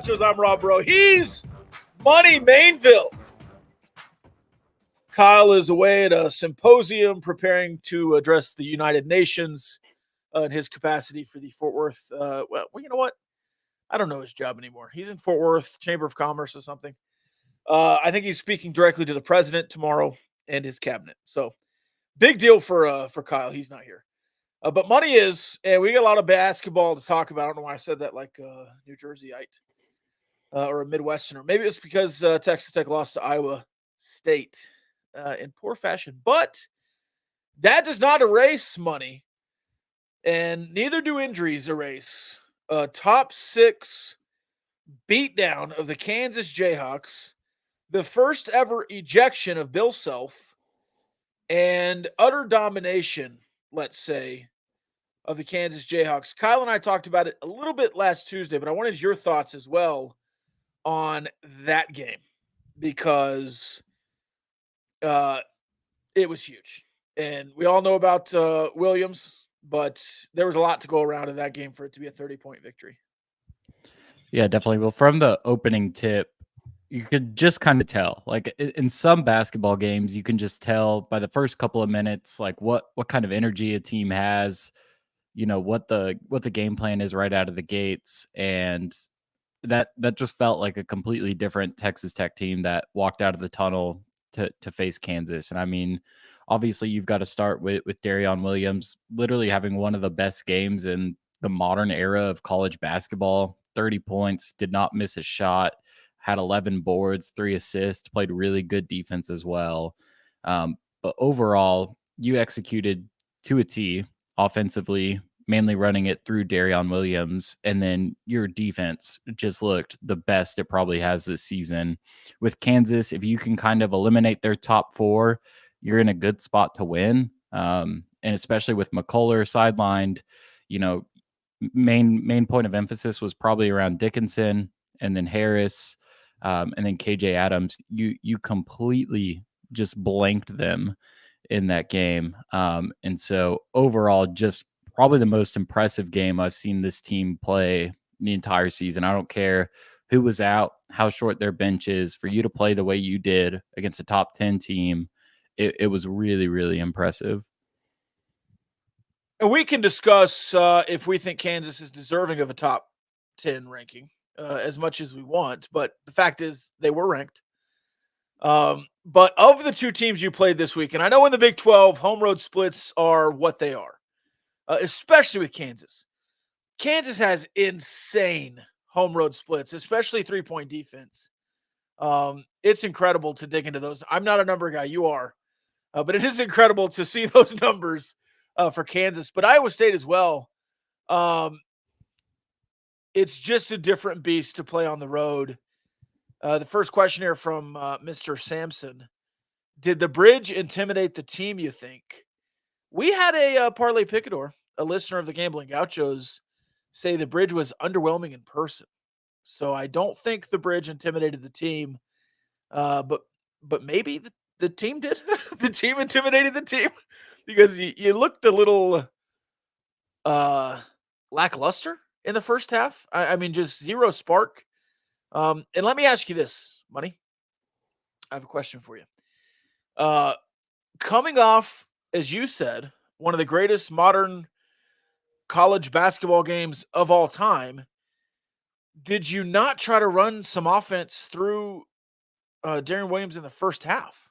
Gauchos. I'm Rob Bro. He's Money Mainville. Kyle is away at a symposium preparing to address the United Nations in his capacity for the Fort Worth. Well, you know what? I don't know his job anymore. He's in Fort Worth Chamber of Commerce or something. I think he's speaking directly to the president tomorrow and his cabinet. So big deal for Kyle. He's not here. But Money is, and we got a lot of basketball to talk about. I don't know why I said that like New Jerseyite or a Midwesterner. Maybe it's because Texas Tech lost to Iowa State in poor fashion. But that does not erase Money, and neither do injuries erase a top 6 beatdown of the Kansas Jayhawks, the first ever ejection of Bill Self, and utter domination, let's say, of the Kansas Jayhawks. Kyle and I talked about it a little bit last Tuesday, but I wanted your thoughts as well on that game because it was huge. And we all know about Williams, but there was a lot to go around in that game for it to be a 30-point victory. Yeah, definitely. Well, from the opening tip, you could just kind of tell. Like in some basketball games, you can just tell by the first couple of minutes, like what kind of energy a team has, you know, what the game plan is right out of the gates. And that just felt like a completely different Texas Tech team that walked out of the tunnel to face Kansas. And I mean, obviously you've got to start with Darion Williams literally having one of the best games in the modern era of college basketball. 30 points, did not miss a shot, had 11 boards, 3 assists, played really good defense as well. But overall, you executed to a T offensively, mainly running it through Darion Williams. And then your defense just looked the best it probably has this season. With Kansas, if you can kind of eliminate their top 4, you're in a good spot to win. And especially with McCullough sidelined, you know, main point of emphasis was probably around Dickinson and then Harris and then KJ Adams. You completely just blanked them in that game. And so overall, just probably the most impressive game I've seen this team play the entire season. I don't care who was out, how short their bench is. For you to play the way you did against a top 10 team, it was really, really impressive. And we can discuss if we think Kansas is deserving of a top 10 ranking as much as we want. But the fact is they were ranked. But of the 2 teams you played this week, and I know in the Big 12, home road splits are what they are, especially with Kansas. Kansas has insane home road splits, especially 3-point defense. It's incredible to dig into those. I'm not a number guy. You are. But it is incredible to see those numbers for Kansas. But Iowa State as well. It's just a different beast to play on the road. The first question here from Mr. Sampson. Did the bridge intimidate the team, you think? We had a Parlay Picador, a listener of the Gamblin Gauchos, say the bridge was underwhelming in person. So I don't think the bridge intimidated the team. But maybe the team did. The team intimidated the team because you looked a little lackluster in the first half. I mean, just zero spark. And let me ask you this, Money. I have a question for you. Coming off, as you said, one of the greatest modern college basketball games of all time, did you not try to run some offense through Darion Williams in the first half?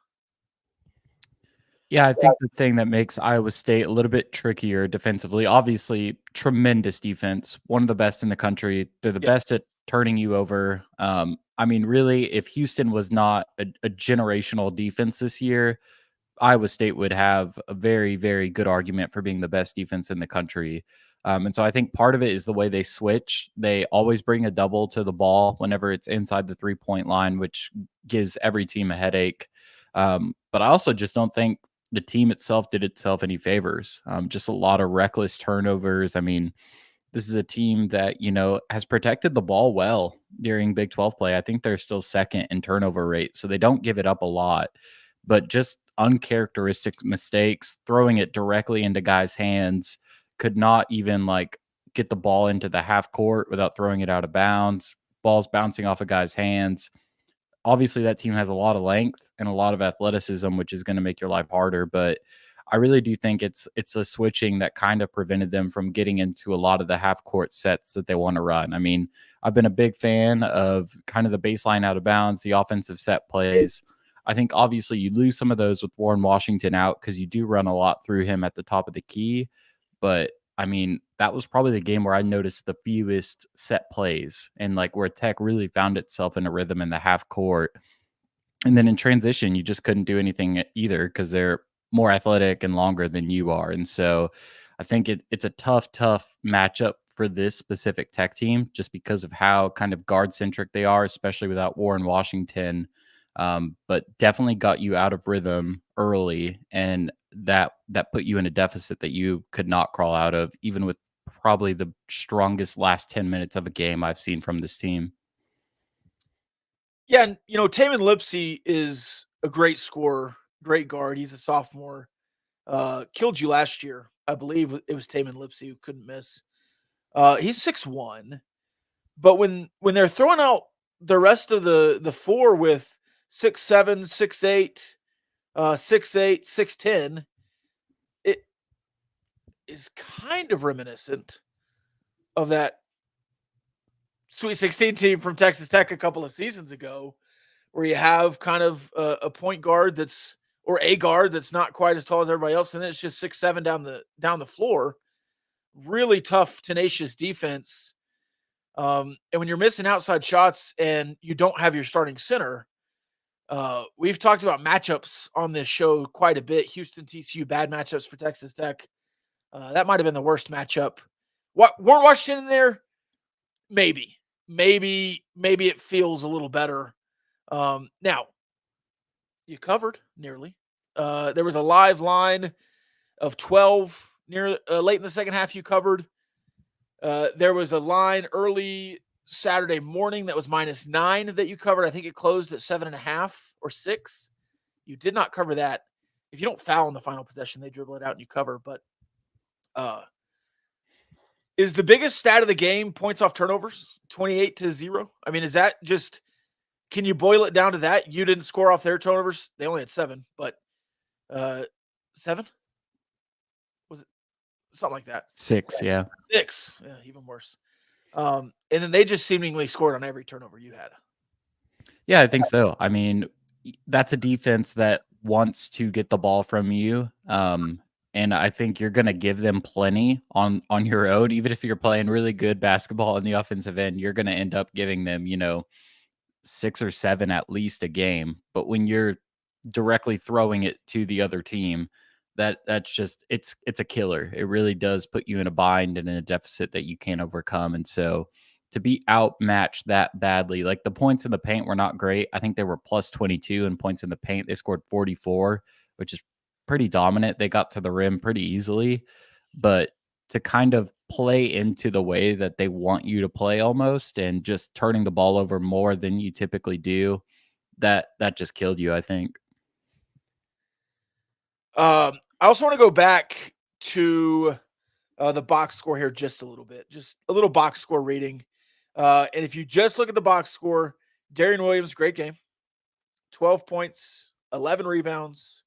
Yeah, I think the thing that makes Iowa State a little bit trickier defensively, obviously tremendous defense, one of the best in the country. They're the best at turning you over. I mean, really, if Houston was not a generational defense this year, Iowa State would have a very, very good argument for being the best defense in the country. And so I think part of it is the way they switch. They always bring a double to the ball whenever it's inside the 3-point line, which gives every team a headache. But I also just don't think the team itself did itself any favors. Just a lot of reckless turnovers. I mean, this is a team that, you know, has protected the ball well during Big 12 play. I think they're still second in turnover rate, so they don't give it up a lot. But just uncharacteristic mistakes, throwing it directly into guys' hands, could not even like get the ball into the half court without throwing it out of bounds. balls bouncing off a guy's hands. Obviously, that team has a lot of length and a lot of athleticism, which is going to make your life harder. But I really do think it's a switching that kind of prevented them from getting into a lot of the half court sets that they want to run. I mean, I've been a big fan of kind of the baseline out of bounds, the offensive set plays. I think obviously you lose some of those with Warren Washington out because you do run a lot through him at the top of the key. But I mean, that was probably the game where I noticed the fewest set plays and like where Tech really found itself in a rhythm in the half court. And then in transition, you just couldn't do anything either because they're more athletic and longer than you are. And so I think it's a tough matchup for this specific Tech team just because of how kind of guard centric they are, especially without Warren Washington. But definitely got you out of rhythm early, and that put you in a deficit that you could not crawl out of, even with probably the strongest last 10 minutes of a game I've seen from this team. Yeah, and Tamin Lipsey is a great scorer, great guard. He's a sophomore. Killed you last year, I believe it was Tamin Lipsey who couldn't miss. He's 6'1", but when they're throwing out the rest of the four with 6'7", 6'8", 6'8", 6'10", it is kind of reminiscent of that Sweet 16 team from Texas Tech a couple of seasons ago, where you have kind of a point guard that's or a guard that's not quite as tall as everybody else, and then it's just 6'7" down the floor. Really tough, tenacious defense. And when you're missing outside shots and you don't have your starting center, we've talked about matchups on this show quite a bit. Houston, TCU, bad matchups for Texas Tech. That might have been the worst matchup. Weren't Washington in there? Maybe it feels a little better. Now you covered nearly. There was a live line of 12 near late in the second half. You covered. There was a line early Saturday morning that was -9 that you covered. I think it closed at 7.5 or 6. You did not cover that. If you don't foul in the final possession, they dribble it out and you cover. But is the biggest stat of the game points off turnovers, 28-0? I mean, is that just? Can you boil it down to that? You didn't score off their turnovers. They only had 7, but 7 was it something like that? 6, yeah. 6, yeah, even worse. And then they just seemingly scored on every turnover you had. Yeah, I think so. I mean, that's a defense that wants to get the ball from you. And I think you're going to give them plenty on your own. Even if you're playing really good basketball in the offensive end, you're going to end up giving them, 6 or 7 at least a game. But when you're directly throwing it to the other team, that's just it's a killer. It really does put you in a bind and in a deficit that you can't overcome. And so to be outmatched that badly, like the points in the paint were not great. I think they were plus 22 in points in the paint. They scored 44, which is pretty dominant. They got to the rim pretty easily, but to kind of play into the way that they want you to play almost and just turning the ball over more than you typically do, that just killed you, I think. I also want to go back to the box score here just a little bit, just a little box score reading. And if you just look at the box score, Darian Williams, great game, 12 points, 11 rebounds.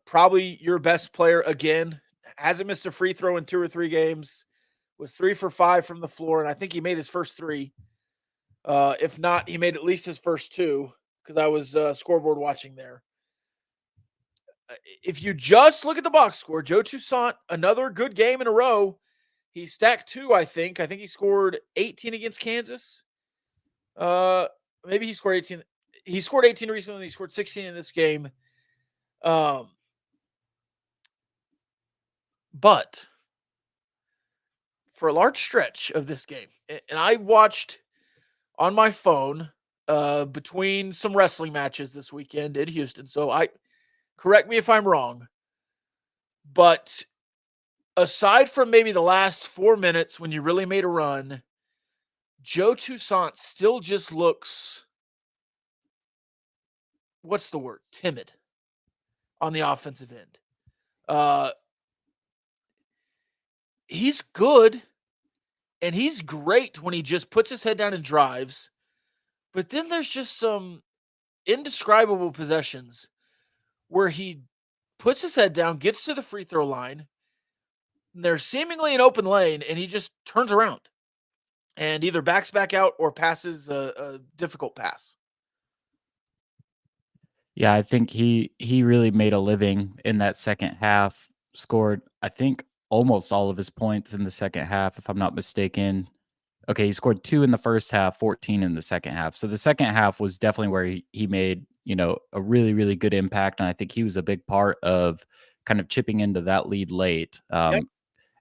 Probably your best player again. Hasn't missed a free throw in 2 or 3 games. Was 3 for 5 from the floor, and I think he made his first 3. If not, he made at least his first 2 because I was scoreboard watching there. If you just look at the box score, Joe Toussaint, another good game in a row. He stacked 2, I think. I think he scored 18 against Kansas. Maybe he scored 18. He scored 18 recently. He scored 16 in this game. But for a large stretch of this game, and I watched on my phone between some wrestling matches this weekend in Houston. So correct me if I'm wrong, but aside from maybe the last 4 minutes when you really made a run, Joe Toussaint still just looks, what's the word? Timid on the offensive end. He's good and he's great when he just puts his head down and drives. But then there's just some indescribable possessions where he puts his head down, gets to the free throw line, and there's seemingly an open lane, and he just turns around and either backs back out or passes a difficult pass. Yeah, I think he really made a living in that second half, scored, I think, almost all of his points in the second half, if I'm not mistaken. Okay, he scored 2 in the first half, 14 in the second half. So the second half was definitely where he made, a really, really good impact, and I think he was a big part of kind of chipping into that lead late. Yep.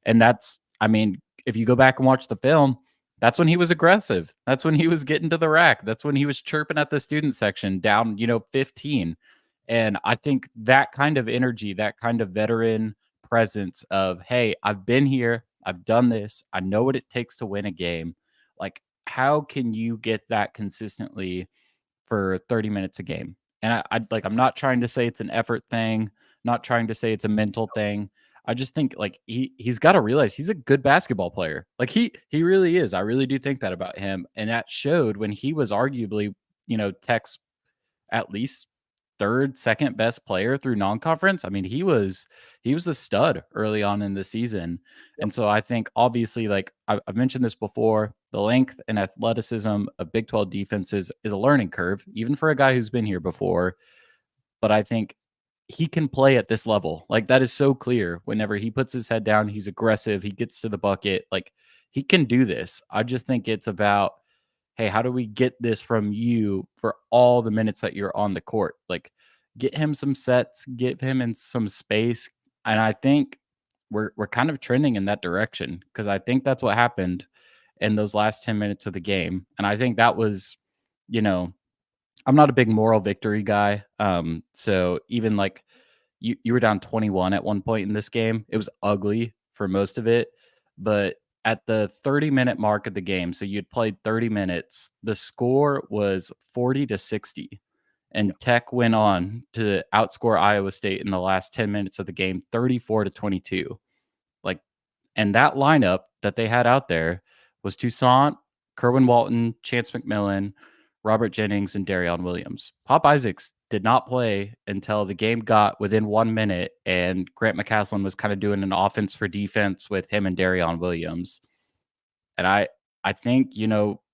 And that's, I mean, if you go back and watch the film, that's when he was aggressive. That's when he was getting to the rack. That's when he was chirping at the student section down, 15. And I think that kind of energy, that kind of veteran presence of, hey, I've been here, I've done this, I know what it takes to win a game. Like, how can you get that consistently for 30 minutes a game? And I'm not trying to say it's an effort thing, not trying to say it's a mental thing. I just think like he's got to realize he's a good basketball player. Like he really is. I really do think that about him. And that showed when he was arguably, Tech's at least third, second best player through non-conference. I mean, he was a stud early on in the season. Yep. And so I think obviously, like I've mentioned this before, the length and athleticism of Big 12 defenses is a learning curve, even for a guy who's been here before. But I think he can play at this level. Like that is so clear. Whenever he puts his head down, he's aggressive, he gets to the bucket. Like he can do this. I just think it's about, hey, how do we get this from you for all the minutes that you're on the court? Like, get him some sets, give him in some space, and I think we're kind of trending in that direction because I think that's what happened in those last 10 minutes of the game, and I think that was, you know, I'm not a big moral victory guy, so even like you were down 21 at one point in this game. It was ugly for most of it, but at the 30-minute mark of the game, so you'd played 30 minutes, the score was 40-60. Yep. And Tech went on to outscore Iowa State in the last 10 minutes of the game, 34-22. Like, and that lineup that they had out there was Toussaint, Kerwin Walton, Chance McMillan, Robert Jennings, and Darion Williams. Pop Isaacs did not play until the game got within 1 minute, and Grant McCaslin was kind of doing an offense for defense with him and Darion Williams. And I think,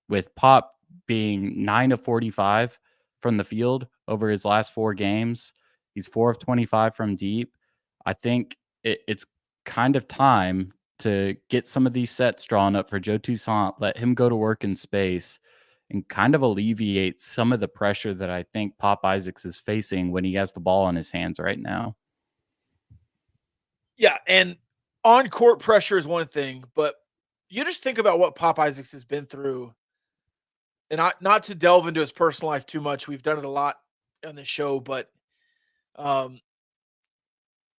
with Pop being 9 of 45 from the field over his last 4 games, he's 4 of 25 from deep. I think it's kind of time to get some of these sets drawn up for Joe Toussaint, let him go to work in space, and kind of alleviate some of the pressure that I think Pop Isaacs is facing when he has the ball in his hands right now. Yeah, and on court pressure is one thing, but you just think about what Pop Isaacs has been through, and not to delve into his personal life too much. We've done it a lot on the show, but um,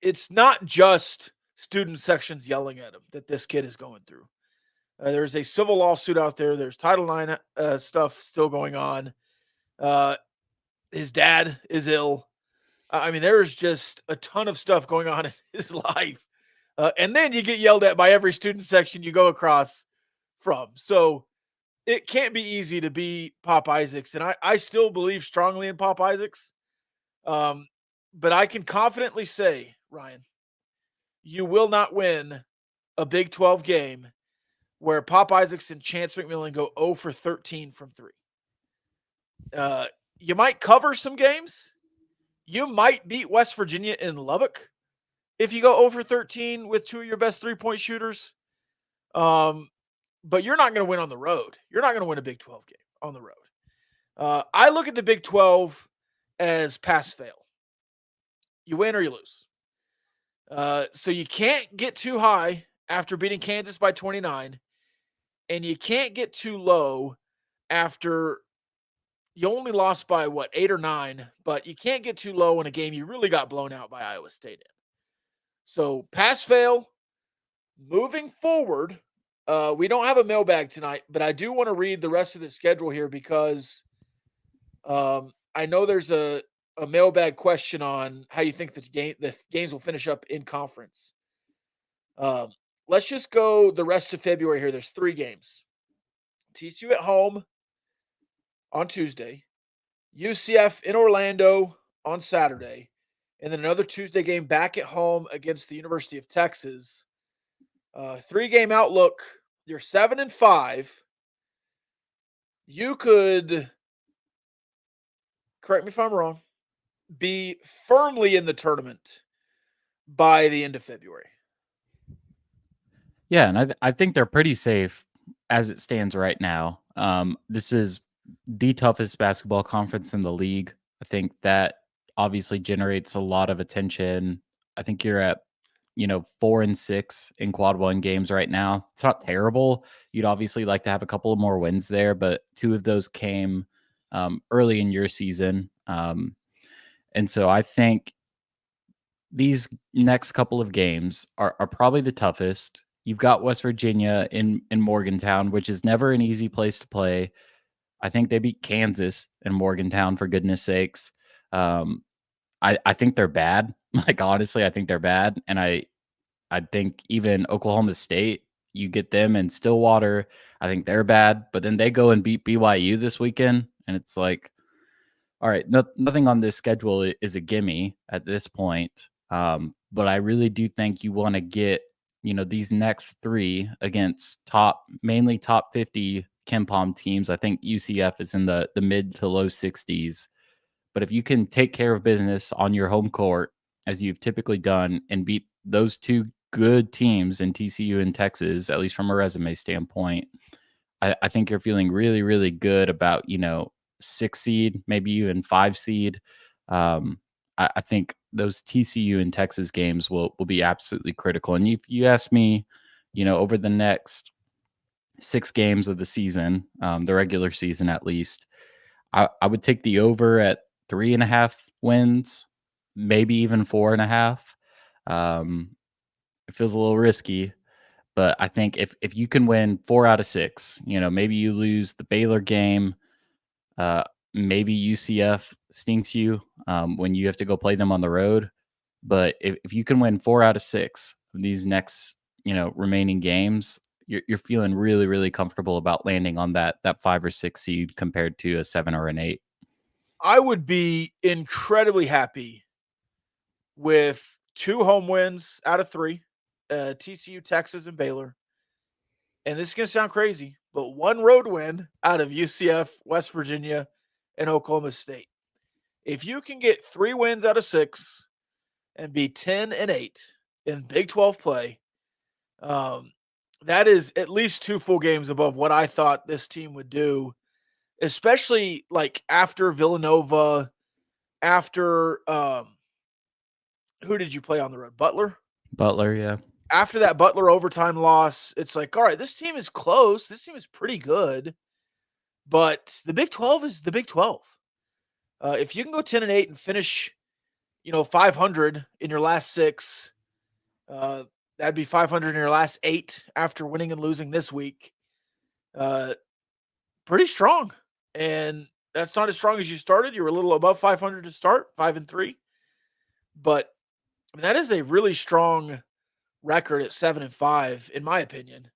it's not just student sections yelling at him that this kid is going through. There's a civil lawsuit out there. There's Title IX stuff still going on. Uh, his dad is ill. I mean, there's just a ton of stuff going on in his life. And then you get yelled at by every student section you go across from. So it can't be easy to be Pop Isaacs. And I still believe strongly in Pop Isaacs. Um, but I can confidently say, Ryan, you will not win a Big 12 game where Pop Isaacs and Chance McMillan go 0 for 13 from three. You might cover some games. You might beat West Virginia in Lubbock if you go 0 for 13 with two of your best three-point shooters. But you're not going to win on the road. You're not going to win a Big 12 game on the road. I look at the Big 12 as pass-fail. You win or you lose. So you can't get too high after beating Kansas by 29, and you can't get too low after you only lost by, 8 or 9, but you can't get too low in a game you really got blown out by Iowa State in. So pass-fail. Moving forward, we don't have a mailbag tonight, but I do want to read the rest of the schedule here because I know there's a mailbag question on how you think the games will finish up in conference. let's just go the rest of February here. There's 3 games. TCU at home on Tuesday, UCF in Orlando on Saturday, and then another Tuesday game back at home against the University of Texas. 3-game outlook. You're 7-5. You could, correct me if I'm wrong, be firmly in the tournament by the end of February. Yeah, and I think they're pretty safe as it stands right now. This is the toughest basketball conference in the league. I think that obviously generates a lot of attention. I think you're at 4-6 in quad one games right now. It's not terrible. You'd obviously like to have a couple of more wins there, but 2 of those came early in your season. And so I think these next couple of games are probably the toughest. You've got West Virginia in Morgantown, which is never an easy place to play. I think they beat Kansas in Morgantown, for goodness sakes. I think they're bad. Like, honestly, I think they're bad. And I think even Oklahoma State, you get them in Stillwater, I think they're bad. But then they go and beat BYU this weekend, and it's like, all right, nothing on this schedule is a gimme at this point. But I really do think you want to get, these next 3 against mainly top 50 KenPom teams. I think UCF is in the mid to low 60s. But if you can take care of business on your home court, as you've typically done, and beat those 2 good teams in TCU and Texas, at least from a resume standpoint, I think you're feeling really, really good about, 6 seed, maybe even 5 seed. I think those TCU and Texas games will be absolutely critical. And if you ask me, over the next 6 games of the season, the regular season at least, I would take the over at 3.5 wins, maybe even 4.5. It feels a little risky, but I think if you can win 4 out of 6, maybe you lose the Baylor game, maybe UCF stinks you when you have to go play them on the road. But if you can win 4 out of 6 of these next, remaining games, you're feeling really, really comfortable about landing on that 5 or 6 seed compared to a 7 or an 8. I would be incredibly happy with 2 home wins out of 3, TCU, Texas, and Baylor. And this is going to sound crazy, but 1 road win out of UCF, West Virginia, and Oklahoma State. If you can get 3 wins out of 6 and be 10-8 in Big 12 play, that is at least 2 full games above what I thought this team would do, especially like after Villanova, after who did you play on the road? Butler? Butler, yeah. After that Butler overtime loss, it's like, all right, this team is close. This team is pretty good, but the Big 12 is the Big 12. If you can go 10-8 and finish, 500 in your last 6, that'd be 500 in your last 8 after winning and losing this week. Pretty strong. And that's not as strong as you started. You were a little above 500 to start, 5-3. But I mean, that is a really strong record at 7-5, in my opinion.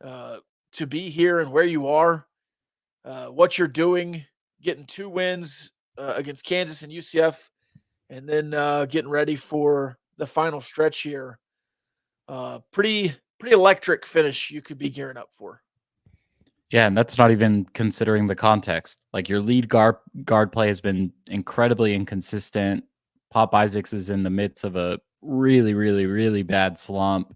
To be here and where you are, what you're doing, getting 2 wins against Kansas and UCF, and then getting ready for the final stretch here. Pretty electric finish you could be gearing up for. Yeah, and that's not even considering the context. Like, your lead guard play has been incredibly inconsistent. Pop Isaacs is in the midst of a really, really, really bad slump.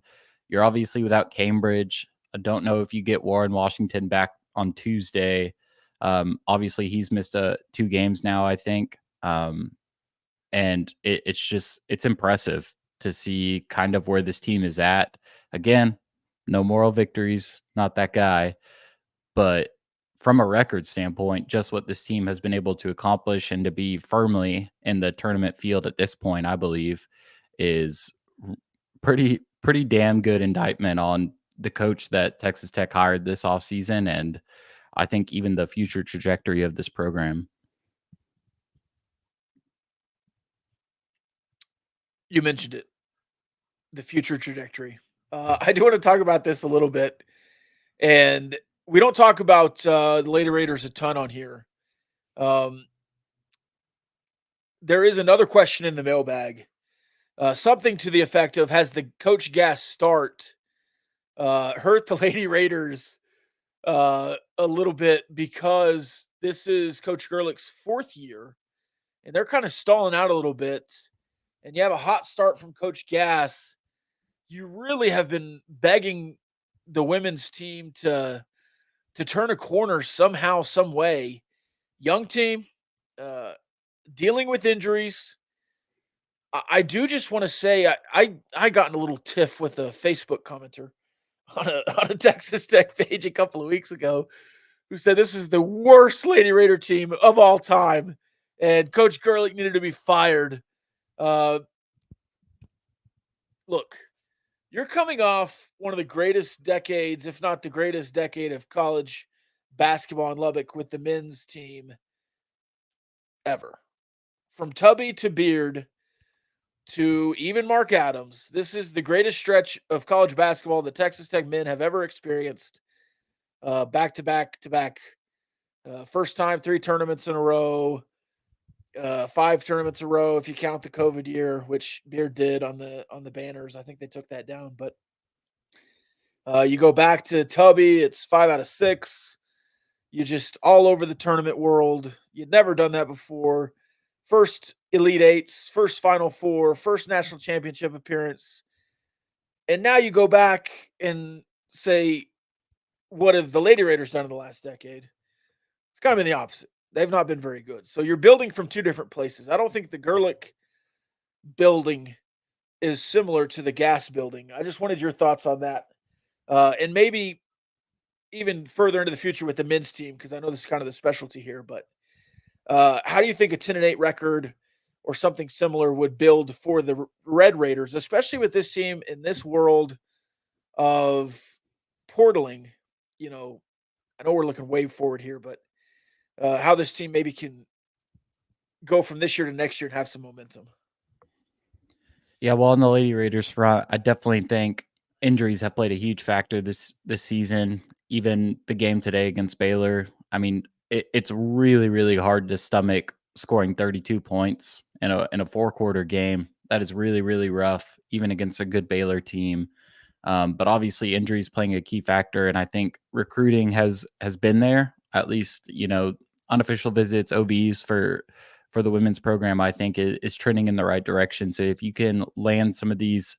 You're obviously without Cambridge. I don't know if you get Warren Washington back on Tuesday. Obviously, he's missed 2 games now, I think. And it's impressive to see kind of where this team is at. Again, no moral victories, not that guy. But from a record standpoint, just what this team has been able to accomplish and to be firmly in the tournament field at this point, I believe, is pretty damn good indictment on the coach that Texas Tech hired this offseason, and I think even the future trajectory of this program. You mentioned it, the future trajectory. I do want to talk about this a little bit, and we don't talk about the Lady Raiders a ton on here. Um, there is another question in the mailbag, something to the effect of: has the Coach Gas start hurt the Lady Raiders a little bit, because this is Coach Gerlich's fourth year, and they're kind of stalling out a little bit. And you have a hot start from Coach Gas. You really have been begging the women's team to turn a corner somehow, some way. Young team, uh, dealing with injuries. I do just want to say I got in a little tiff with a Facebook commenter on a Texas Tech page a couple of weeks ago, who said this is the worst Lady Raider team of all time, and Coach Gerlich needed to be fired. Uh, Look, you're coming off one of the greatest decades, if not the greatest decade of college basketball in Lubbock with the men's team ever. From Tubby to Beard to even Mark Adams, this is the greatest stretch of college basketball the Texas Tech men have ever experienced. Back to back to back. First time 3 tournaments in a row, 5 tournaments in a row if you count the COVID year, which Beard did on the banners. I think they took that down, but you go back to Tubby, it's 5 out of 6. You just all over the tournament world. You'd never done that before. First Elite Eights, first Final Four, first national championship appearance. And now you go back and say, what have the Lady Raiders done in the last decade? It's kind of been the opposite. They've not been very good. So you're building from two different places. I don't think the Gerlich building is similar to the Gas building. I just wanted your thoughts on that. And maybe even further into the future with the men's team, because I know this is kind of the specialty here, but how do you think a 10-8 record or something similar would build for the Red Raiders, especially with this team in this world of portaling? You know, I know we're looking way forward here, but how this team maybe can go from this year to next year and have some momentum. Yeah, well, on the Lady Raiders front, I definitely think injuries have played a huge factor this season. Even the game today against Baylor, I mean, it's really really hard to stomach scoring 32 points in a 4 quarter game. That is really really rough, even against a good Baylor team. But obviously, injuries playing a key factor, and I think recruiting has been there. At least, unofficial visits, OVs for the women's program, I think is trending in the right direction. So if you can land some of these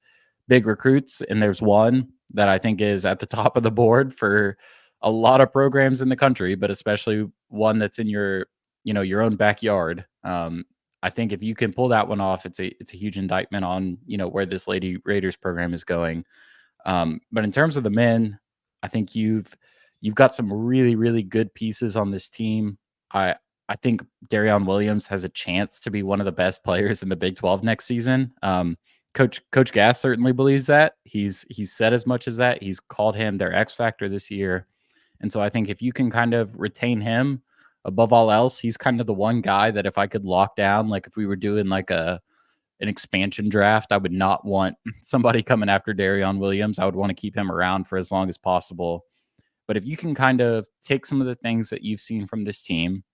big recruits, and there's one that I think is at the top of the board for a lot of programs in the country, but especially one that's in your own backyard. I think if you can pull that one off, it's a huge indictment on where this Lady Raiders program is going. But in terms of the men, I think you've got some really really good pieces on this team. I think Darion Williams has a chance to be one of the best players in the Big 12 next season. Coach Gass certainly believes that. He's said as much as that. He's called him their X factor this year. And so I think if you can kind of retain him above all else, he's kind of the one guy that if I could lock down, like if we were doing like an expansion draft, I would not want somebody coming after Darion Williams. I would want to keep him around for as long as possible. But if you can kind of take some of the things that you've seen from this team,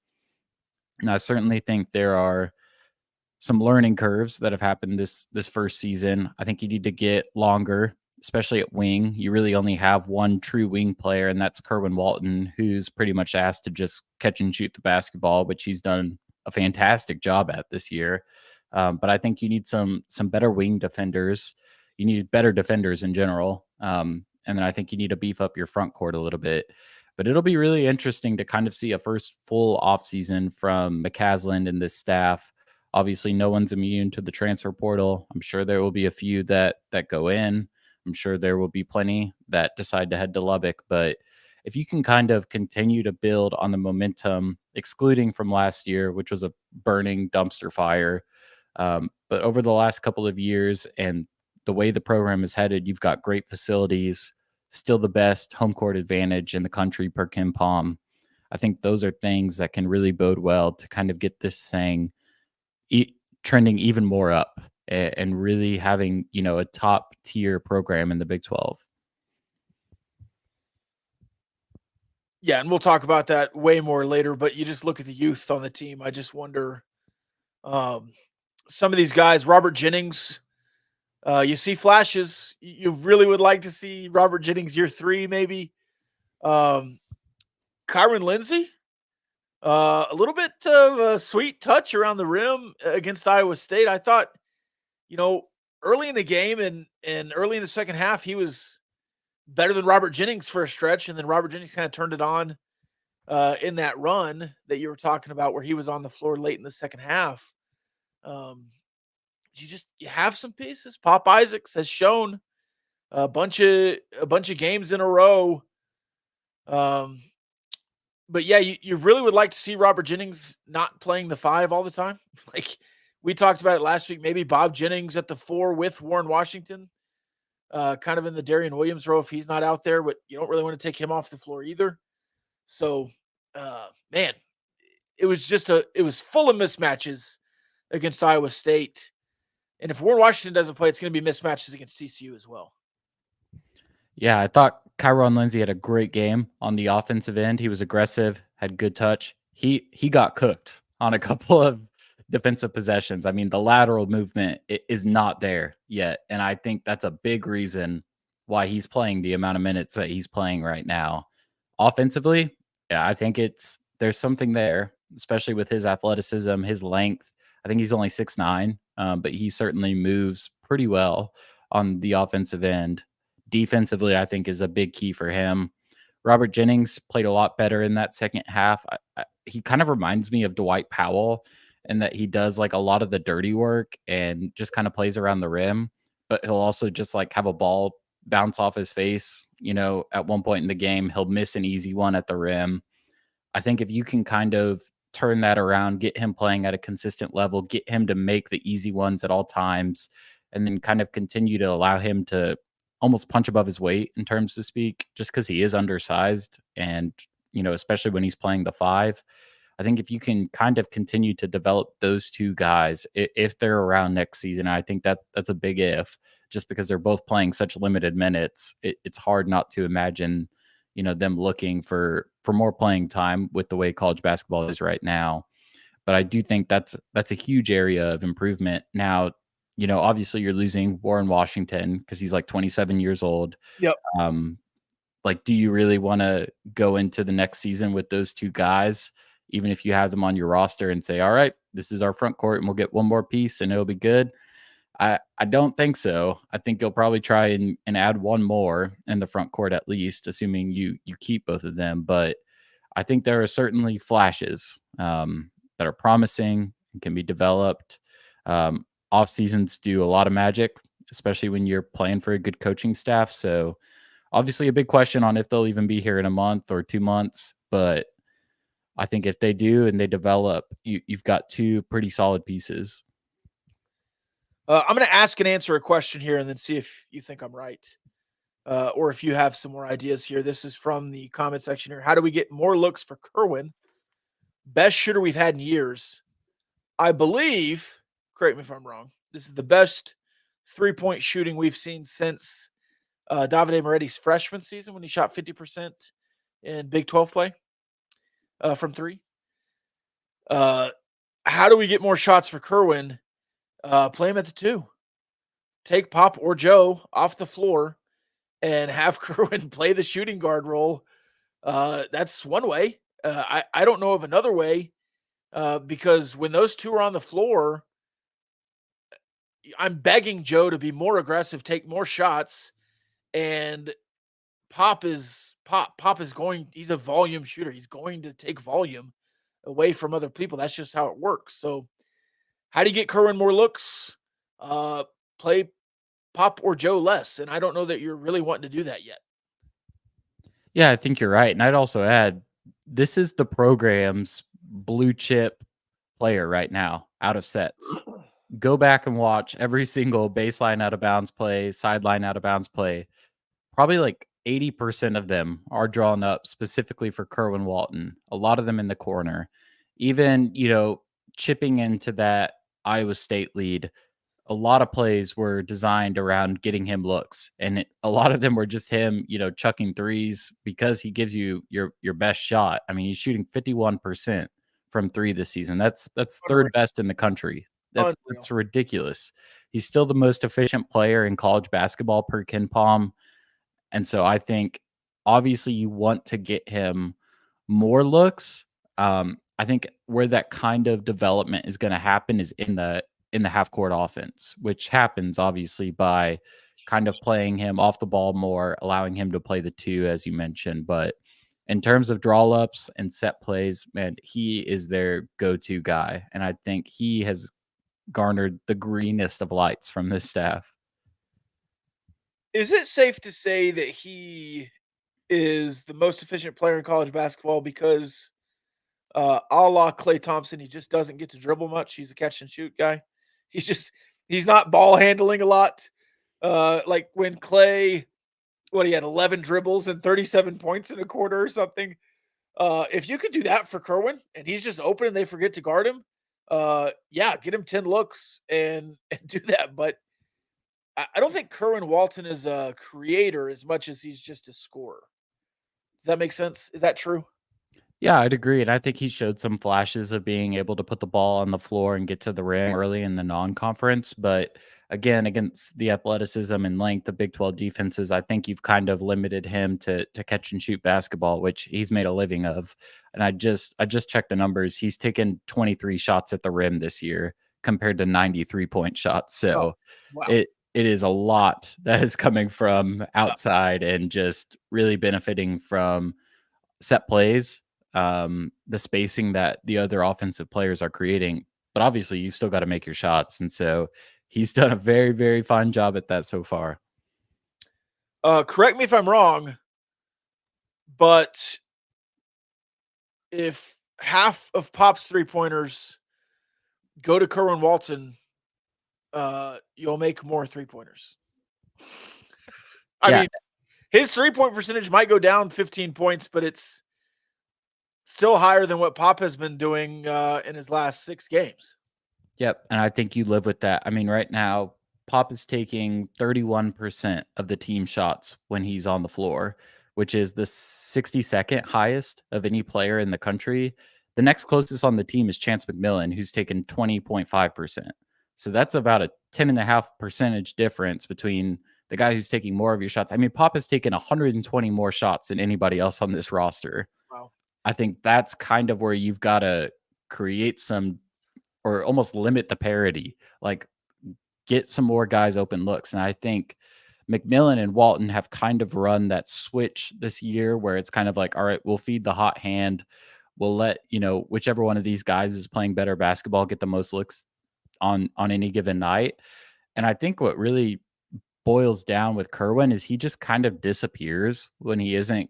and I certainly think there are some learning curves that have happened this first season. I think you need to get longer, especially at wing. You really only have one true wing player, and that's Kerwin Walton, who's pretty much asked to just catch and shoot the basketball, which he's done a fantastic job at this year. But I think you need some better wing defenders. You need better defenders in general. And then I think you need to beef up your front court a little bit. But it'll be really interesting to kind of see a first full offseason from McCasland and this staff. Obviously, no one's immune to the transfer portal. I'm sure there will be a few that go in. I'm sure there will be plenty that decide to head to Lubbock. But if you can kind of continue to build on the momentum, excluding from last year, which was a burning dumpster fire, but over the last couple of years and the way the program is headed, you've got great facilities, still the best home court advantage in the country per Kim Palm. I think those are things that can really bode well to kind of get this thing trending even more up. and really having, a top tier program in the Big 12. Yeah, and we'll talk about that way more later, but you just look at the youth on the team. I just wonder, um, some of these guys, Robert Jennings, you see flashes. You really would like to see Robert Jennings year 3 maybe. Um, Kyron Lindsey, a little bit of a sweet touch around the rim against Iowa State. I thought, you know, early in the game and early in the second half, he was better than Robert Jennings for a stretch, and then Robert Jennings kind of turned it on in that run that you were talking about, where he was on the floor late in the second half. Um, you have some pieces. Pop Isaacs has shown a bunch of games in a row. Um, but yeah, you really would like to see Robert Jennings not playing the 5 all the time. Like we talked about it last week, maybe Bob Jennings at the 4 with Warren Washington, kind of in the Darian Williams row if he's not out there, but you don't really want to take him off the floor either. So, man, it was full of mismatches against Iowa State. And if Warren Washington doesn't play, it's going to be mismatches against TCU as well. Yeah, I thought Kyron Lindsey had a great game on the offensive end. He was aggressive, had good touch. He got cooked on a couple of defensive possessions. I mean, the lateral movement is not there yet, and I think that's a big reason why he's playing the amount of minutes that he's playing right now. Offensively, yeah, I think there's something there, especially with his athleticism, his length. I think he's only 6'9", but he certainly moves pretty well on the offensive end. Defensively, I think is a big key for him. Robert Jennings played a lot better in that second half. He kind of reminds me of Dwight Powell in that he does like a lot of the dirty work and just kind of plays around the rim, but he'll also just like have a ball bounce off his face. At one point in the game, he'll miss an easy one at the rim. I think if you can kind of turn that around, get him playing at a consistent level, get him to make the easy ones at all times, and then kind of continue to allow him to almost punch above his weight in terms to speak, just because he is undersized and, especially when he's playing the 5. I think if you can kind of continue to develop those two guys, if they're around next season, I think that's a big if, just because they're both playing such limited minutes. It's hard not to imagine, them looking for more playing time with the way college basketball is right now. But I do think that's a huge area of improvement. Now, obviously you're losing Warren Washington because he's like 27 years old. Yep. Um, like, do you really want to go into the next season with those two guys, even if you have them on your roster and say, all right, this is our front court and we'll get one more piece and it'll be good? I don't think so. I think you'll probably try and add one more in the front court at least, assuming you keep both of them. But I think there are certainly flashes that are promising and can be developed. Off seasons do a lot of magic, especially when you're playing for a good coaching staff. So obviously a big question on if they'll even be here in a month or 2 months. But I think if they do and they develop, you've got two pretty solid pieces. I'm going to ask and answer a question here and then see if you think I'm right, or if you have some more ideas here. This is from the comment section here. How do we get more looks for Kerwin? Best shooter we've had in years. I believe, correct me if I'm wrong, this is the best 3-point shooting we've seen since Davide Moretti's freshman season when he shot 50% in Big 12 play from 3. How do we get more shots for Kerwin? Play him at the 2. Take Pop or Joe off the floor and have Kerwin play the shooting guard role. That's one way. I don't know of another way, because when those two are on the floor, I'm begging Joe to be more aggressive, take more shots, and Pop is going. He's a volume shooter. He's going to take volume away from other people. That's just how it works. So, how do you get Kerwin more looks? Play Pop or Joe less, and I don't know that you're really wanting to do that yet. Yeah, I think you're right. And I'd also add, this is the program's blue chip player right now out of sets. Go back and watch every single baseline out of bounds play, sideline out of bounds play. Probably like 80% of them are drawn up specifically for Kerwin Walton, a lot of them in the corner. Even, chipping into that Iowa State lead, a lot of plays were designed around getting him looks, and a lot of them were just him, chucking threes because he gives you your best shot. I mean, he's shooting 51% from three this season. That's Unreal. third best in the country. Unreal. That's ridiculous. He's still the most efficient player in college basketball per Ken Palm. And so I think obviously you want to get him more looks. I think where that kind of development is going to happen is in the half court offense, which happens obviously by kind of playing him off the ball more, allowing him to play the two, as you mentioned. But in terms of draw ups and set plays, man, he is their go to guy. And I think he has garnered the greenest of lights from this staff. Is it safe to say that he is the most efficient player in college basketball because, a la Klay Thompson, he just doesn't get to dribble much? He's a catch and shoot guy. He's just he's not ball handling a lot. Like when Klay, he had 11 dribbles and 37 points in a quarter or something. If you could do that for Kerwin and he's just open and they forget to guard him, yeah, get him 10 looks and do that. But I don't think Kerwin Walton is a creator as much as he's just a scorer. Does that make sense? Is that true? Yeah, I'd agree. And I think he showed some flashes of being able to put the ball on the floor and get to the rim early in the non conference. But again, against the athleticism and length of Big 12 defenses, I think you've kind of limited him to catch and shoot basketball, which he's made a living of. And I just checked the numbers. He's taken 23 shots at the rim this year compared to 93-point shots. Oh, So wow. it is a lot that is coming from outside and just really benefiting from set plays, the spacing that the other offensive players are creating. But obviously, you've still got to make your shots. And so he's done a very, very fine job at that so far. Correct me if I'm wrong, but if half of Pop's 3-pointers go to Kerwin Walton, you'll make more 3-pointers. I Yeah. mean, his 3-point percentage might go down 15 points, but it's still higher than what Pop has been doing in his last 6 games. Yep. And I think you live with that. I mean, right now, Pop is taking 31% of the team shots when he's on the floor, which is the 62nd highest of any player in the country. The next closest on the team is Chance McMillan, who's taken 20.5%. So that's about a 10.5 percentage difference between the guy who's taking more of your shots. I mean, Pop has taken 120 more shots than anybody else on this roster. Wow. I think that's kind of where you've got to create some or almost limit the parity, like get some more guys open looks. And I think McMillan and Walton have kind of run that switch this year where it's kind of like, all right, we'll feed the hot hand. We'll let, whichever one of these guys is playing better basketball get the most looks on any given night. And I think what really boils down with Kerwin is he just kind of disappears when he isn't,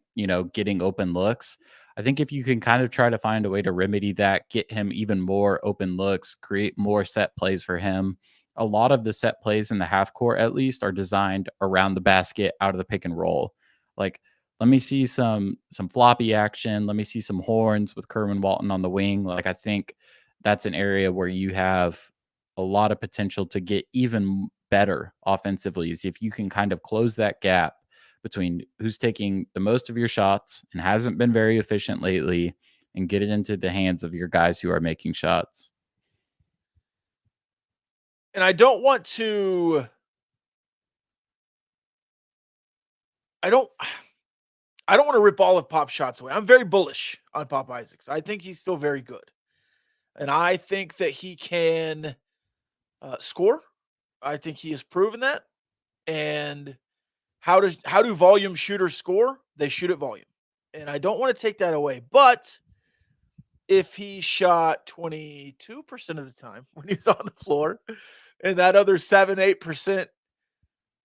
getting open looks. I think if you can kind of try to find a way to remedy that, get him even more open looks, create more set plays for him. A lot of the set plays in the half court, at least, are designed around the basket out of the pick and roll. Like, let me see some floppy action. Let me see some horns with Kerwin Walton on the wing. Like, I think that's an area where you have a lot of potential to get even better offensively is if you can kind of close that gap between who's taking the most of your shots and hasn't been very efficient lately and get it into the hands of your guys who are making shots. And I don't want to I don't I don't want to rip all of Pop's shots away. I'm very bullish on Pop Isaacs. I think he's still very good. And I think that he can score. I think he has proven that. And how do volume shooters score? They shoot at volume. And I don't want to take that away. But if he shot 22% of the time when he's on the floor, and that other 7, 8%,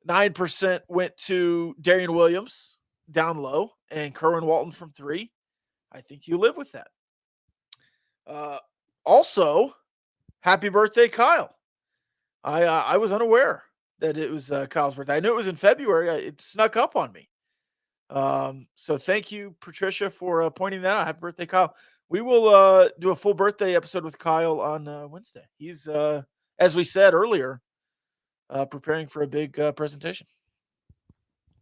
9% went to Darian Williams down low and Kerwin Walton from 3, I think you live with that. Also, happy birthday, Kyle. I was unaware that it was Kyle's birthday. I knew it was in February. It snuck up on me. So thank you, Patricia, for pointing that out. Happy birthday, Kyle. We will do a full birthday episode with Kyle on Wednesday. He's, as we said earlier, preparing for a big presentation.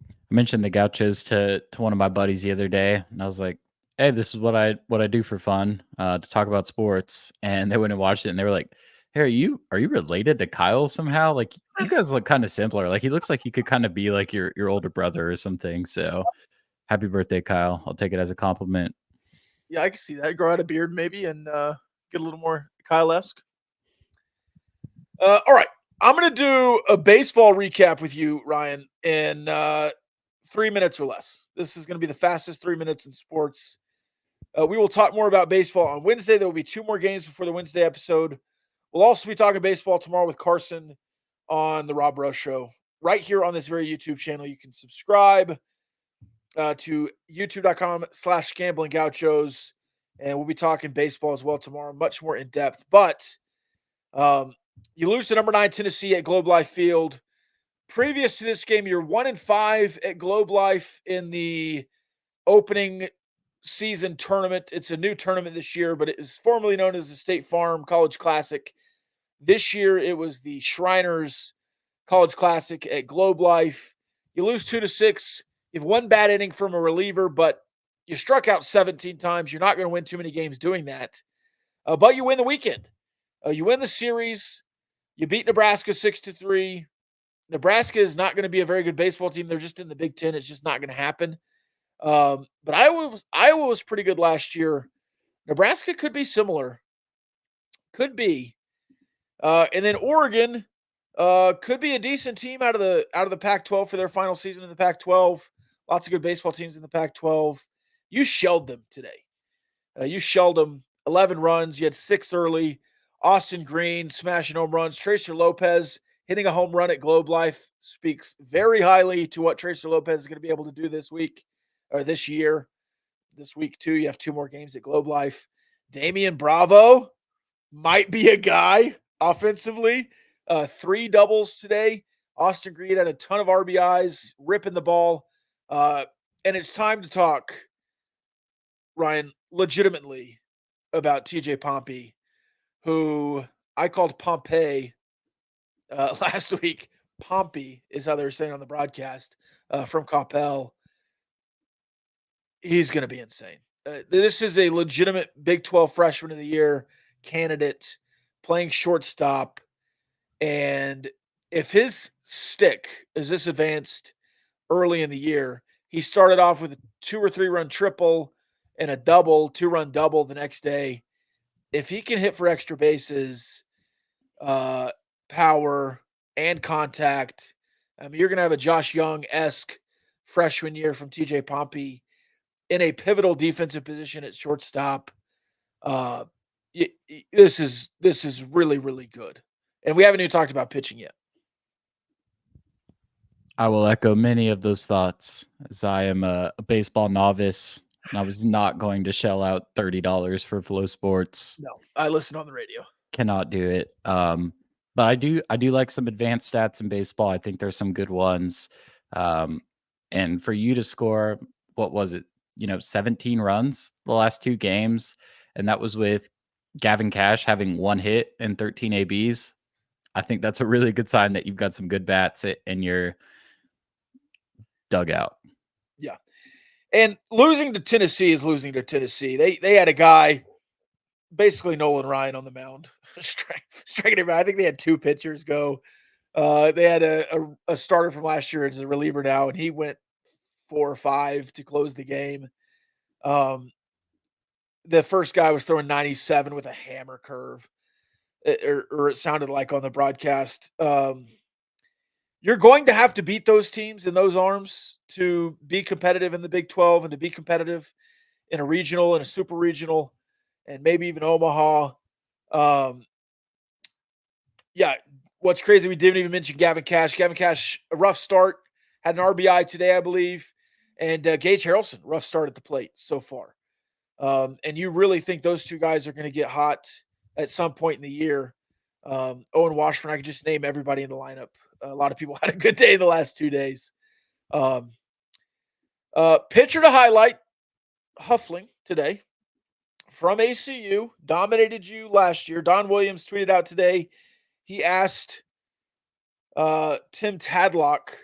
I mentioned the Gauchos to one of my buddies the other day, and I was like, "Hey, this is what I do for fun, to talk about sports." And they went and watched it, and they were like, "Hey, are you related to Kyle somehow? Like, you guys look kind of similar. Like, he looks like he could kind of be like your older brother or something." So, happy birthday, Kyle! I'll take it as a compliment. Yeah, I can see that. Grow out a beard maybe and get a little more Kyle-esque. All right. I'm going to do a baseball recap with you, Ryan, in 3 minutes or less. This is going to be the fastest 3 minutes in sports. We will talk more about baseball on Wednesday. There will be two more games before the Wednesday episode. We'll also be talking baseball tomorrow with Carson on the Rob Rose Show right here on this very YouTube channel. You can subscribe to youtube.com/Gamblin Gauchos, and we'll be talking baseball as well tomorrow, much more in depth. But um, you lose to number 9 Tennessee at Globe Life Field. Previous to this game, you're 1-5 at Globe Life in the opening season tournament. It's a new tournament this year, but it is formerly known as the State Farm College Classic. This year, it was the Shriners College Classic at Globe Life. You lose 2-6. You have one bad inning from a reliever, but you struck out 17 times. You're not going to win too many games doing that. But you win the weekend. You win the series. You beat Nebraska 6-3. Nebraska is not going to be a very good baseball team. They're just in the Big Ten. It's just not going to happen. But Iowa was pretty good last year. Nebraska could be similar. Could be. And then Oregon could be a decent team out of the Pac-12 for their final season in the Pac-12. Lots of good baseball teams in the Pac-12. You shelled them today. You shelled them 11 runs. You had 6 early. Austin Green smashing home runs. Tracer Lopez hitting a home run at Globe Life speaks very highly to what Tracer Lopez is going to be able to do this week or this year. This week, too, you have 2 more games at Globe Life. Damian Bravo might be a guy offensively. 3 doubles today. Austin Green had a ton of RBIs, ripping the ball. And it's time to talk, Ryan, legitimately about TJ Pompey, who I called Pompey last week. Pompey is how they were saying on the broadcast from Coppell. He's going to be insane. This is a legitimate Big 12 freshman of the year candidate playing shortstop. And if his stick is this advanced early in the year, he started off with a 2 or 3 run triple and a double, 2-run double the next day. If he can hit for extra bases, power, and contact, I mean, you're going to have a Josh Young-esque freshman year from TJ Pompey in a pivotal defensive position at shortstop. Uh, this is really, really good. And we haven't even talked about pitching yet. I will echo many of those thoughts, as I am a baseball novice, and I was not going to shell out $30 for Flow Sports. No, I listen on the radio. Cannot do it. But I do like some advanced stats in baseball. I think there's some good ones. And for you to score, what was it? 17 runs the last 2 games, and that was with Gavin Cash having 1 hit and 13 ABs. I think that's a really good sign that you've got some good bats in your dugout. Yeah. And losing to Tennessee is losing to Tennessee. They had a guy, basically Nolan Ryan, on the mound, striking him out. I think they had 2 pitchers go. They had a starter from last year as a reliever now, and he went 4 or 5 to close the game. The first guy was throwing 97 with a hammer curve, or it sounded like on the broadcast. You're going to have to beat those teams and those arms to be competitive in the Big 12 and to be competitive in a regional and a super regional and maybe even Omaha. Yeah, what's crazy, we didn't even mention Gavin Cash. Gavin Cash, a rough start, had an RBI today, I believe. And Gage Harrelson, rough start at the plate so far. And you really think those 2 guys are going to get hot at some point in the year. Owen Washburn, I could just name everybody in the lineup. A lot of people had a good day in the last 2 days. Pitcher to highlight, Huffling today from ACU, dominated you last year. Don Williams tweeted out today. He asked Tim Tadlock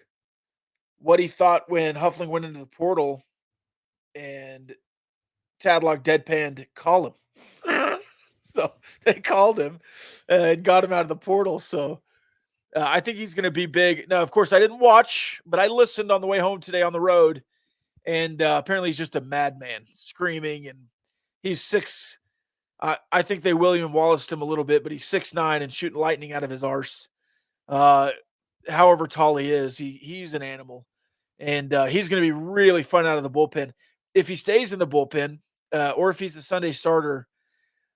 what he thought when Huffling went into the portal and Tadlock deadpanned, call him. So they called him and got him out of the portal. So I think he's going to be big. Now, of course, I didn't watch, but I listened on the way home today on the road. And apparently he's just a madman screaming. And he's six. I think they William Wallaced him a little bit, but he's 6'9" and shooting lightning out of his arse. However tall he is, he's an animal. And he's going to be really fun out of the bullpen. If he stays in the bullpen or if he's the Sunday starter,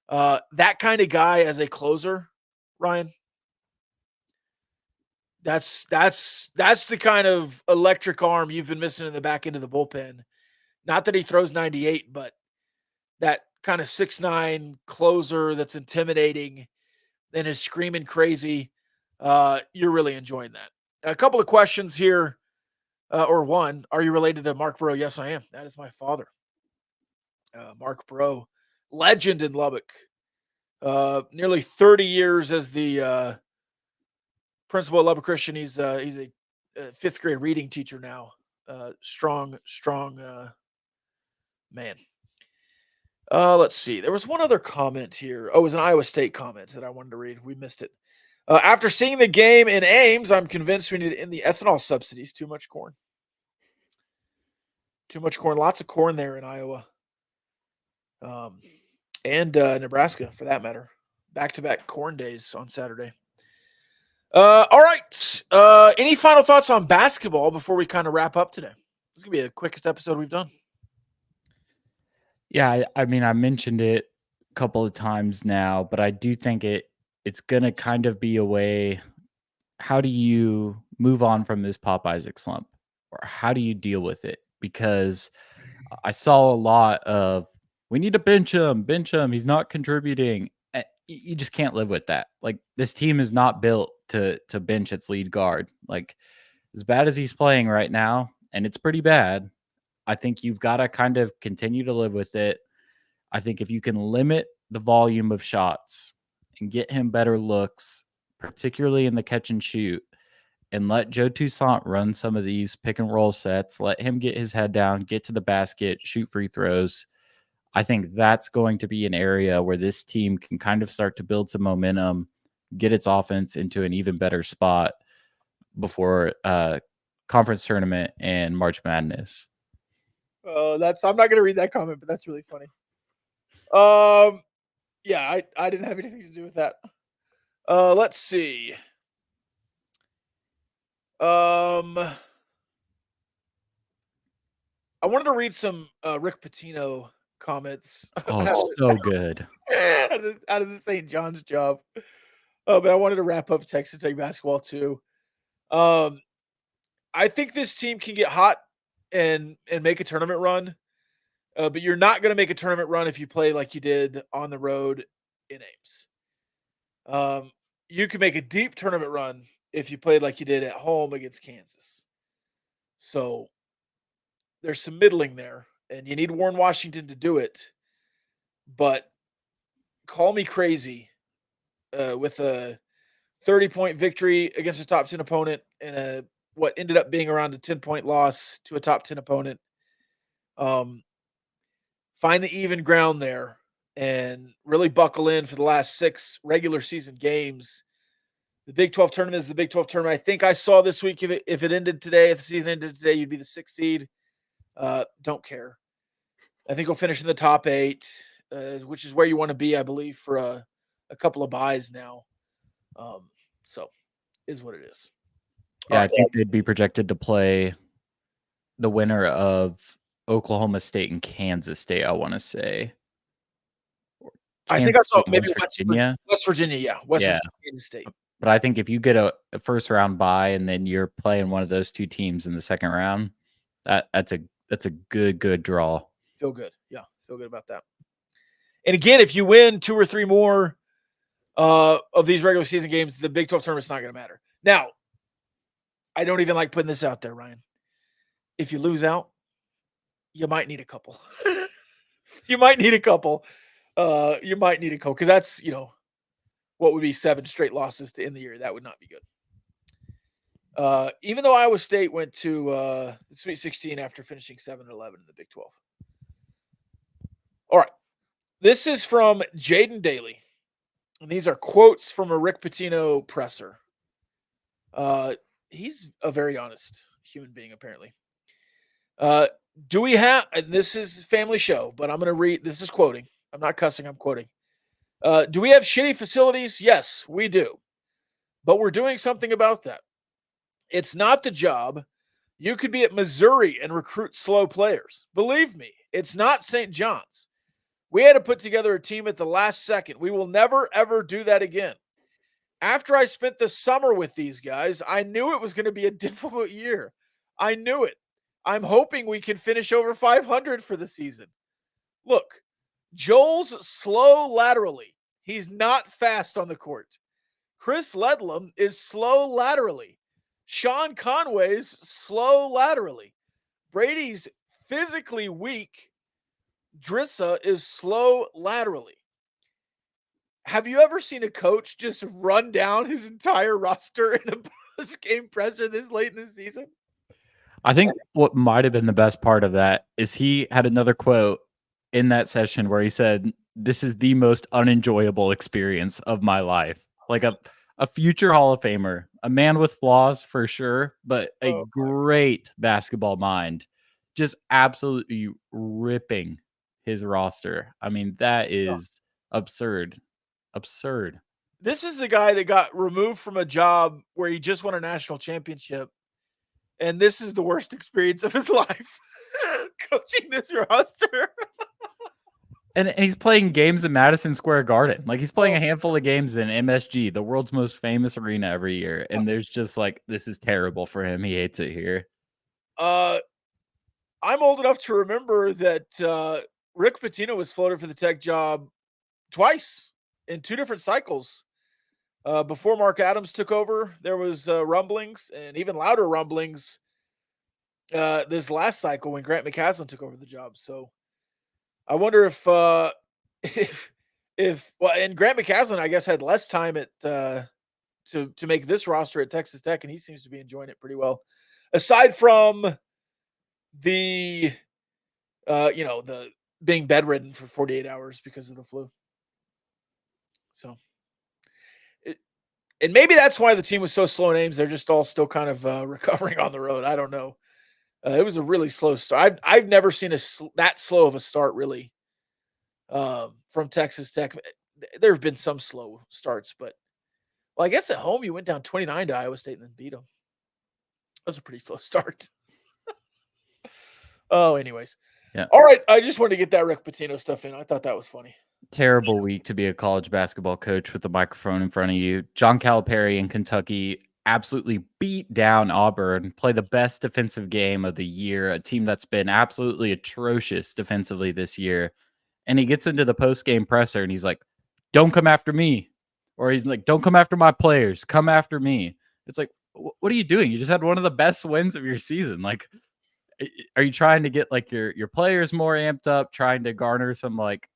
that kind of guy as a closer, Ryan, that's the kind of electric arm you've been missing in the back end of the bullpen. Not that he throws 98, but that kind of 6'9" closer that's intimidating and is screaming crazy. You're really enjoying that. A couple of questions here, or one. Are you related to Mark Bro? Yes, I am. That is my father. Mark Bro, legend in Lubbock. Nearly 30 years as the principal at Lubbock Christian. He's a fifth grade reading teacher now. Strong man. Let's see. There was one other comment here. Oh, it was an Iowa State comment that I wanted to read. We missed it. After seeing the game in Ames, I'm convinced we need to end the ethanol subsidies. Too much corn. Too much corn. Lots of corn there in Iowa. And Nebraska, for that matter. Back-to-back corn days on Saturday. All right. Any final thoughts on basketball before we kind of wrap up today? This is going to be the quickest episode we've done. Yeah, I mean, I mentioned it a couple of times now, but I do think it's going to kind of be a way. How do you move on from this Pop Isaac slump? Or how do you deal with it? Because I saw a lot of, we need to bench him. He's not contributing. You just can't live with that. Like, this team is not built to bench its lead guard. Like, as bad as he's playing right now, and it's pretty bad, I think you've got to kind of continue to live with it. I think if you can limit the volume of shots and get him better looks, particularly in the catch and shoot, and let Joe Toussaint run some of these pick and roll sets, let him get his head down, get to the basket, shoot free throws. I think that's going to be an area where this team can kind of start to build some momentum, get its offense into an even better spot before conference tournament and March Madness. I'm not going to read that comment, but that's really funny. Yeah, I didn't have anything to do with that. Let's see. I wanted to read some Rick Pitino comments. Oh, so good. out of the St. John's job. But I wanted to wrap up Texas Tech basketball too. I think this team can get hot and make a tournament run. But you're not going to make a tournament run if you play like you did on the road in Ames. You can make a deep tournament run if you played like you did at home against Kansas. So there's some middling there, and you need Warren Washington to do it. But call me crazy with a 30-point victory against a top 10 opponent and what ended up being around a 10-point loss to a top 10 opponent. Find the even ground there and really buckle in for the last 6 regular season games. The Big 12 tournament is the Big 12 tournament. I think I saw this week if it ended today, if the season ended today, you'd be the 6th seed. Don't care. I think we'll finish in the top 8, which is where you want to be, I believe, for a couple of buys now. So is what it is. Yeah, I think they'd be projected to play the winner of Oklahoma State and Kansas State, I want to say. I think I saw maybe West Virginia. West Virginia, yeah. Virginia, Kansas State. But I think if you get a first round bye and then you're playing one of those two teams in the second round, that's a good draw. Feel good. Yeah, feel good about that. And again, if you win 2 or 3 more of these regular season games, the Big 12 tournament's not going to matter. Now, I don't even like putting this out there, Ryan. If you lose out, you might need a couple. You might need a couple because that's, what would be 7 straight losses to end the year. That would not be good. Even though Iowa State went to the Sweet 16 after finishing 7-11 in the Big 12. All right. This is from Jaden Daly. And these are quotes from a Rick Pitino presser. He's a very honest human being, apparently. Do we have, and this is family show, but I'm going to read, this is quoting. I'm not cussing, I'm quoting. Do we have shitty facilities? Yes, we do. But we're doing something about that. It's not the job. You could be at Missouri and recruit slow players. Believe me, it's not St. John's. We had to put together a team at the last second. We will never, ever do that again. After I spent the summer with these guys, I knew it was going to be a difficult year. I knew it. I'm hoping we can finish over 500 for the season. Look, Joel's slow laterally. He's not fast on the court. Chris Ledlam is slow laterally. Sean Conway's slow laterally. Brady's physically weak. Drissa is slow laterally. Have you ever seen a coach just run down his entire roster in a post-game presser this late in the season? I think what might have been the best part of that is he had another quote in that session where he said, "This is the most unenjoyable experience of my life." Like a future Hall of Famer, a man with flaws for sure, but a great basketball mind, just absolutely ripping his roster. I mean, that is absurd. Absurd. This is the guy that got removed from a job where he just won a national championship, and this is the worst experience of his life, coaching this roster. And he's playing games in Madison Square Garden. Like, he's playing a handful of games in MSG, the world's most famous arena, every year. And there's just like, this is terrible for him. He hates it here. I'm old enough to remember that Rick Pitino was floated for the Tech job twice in two different cycles. Before Mark Adams took over, there was rumblings and even louder rumblings this last cycle when Grant McCasland took over the job. So I wonder if well, and Grant McCasland, I guess, had less time at to make this roster at Texas Tech, and he seems to be enjoying it pretty well. Aside from the the being bedridden for 48 hours because of the flu. So and maybe that's why the team was so slow in Ames. They're just all still kind of recovering on the road. I don't know. It was a really slow start. I've never seen that slow of a start, really, from Texas Tech. There have been some slow starts, but well, I guess at home you went down 29 to Iowa State and then beat them. That was a pretty slow start. Oh, anyways. Yeah. All right. I just wanted to get that Rick Pitino stuff in. I thought that was funny. Terrible week to be a college basketball coach with the microphone in front of you. John Calipari in Kentucky absolutely beat down Auburn, play the best defensive game of the year, a team that's been absolutely atrocious defensively this year. And he gets into the post-game presser and he's like, "Don't come after me." Or he's like, "Don't come after my players. Come after me." It's like, what are you doing? You just had one of the best wins of your season. Like, are you trying to get like your players more amped up, trying to garner some like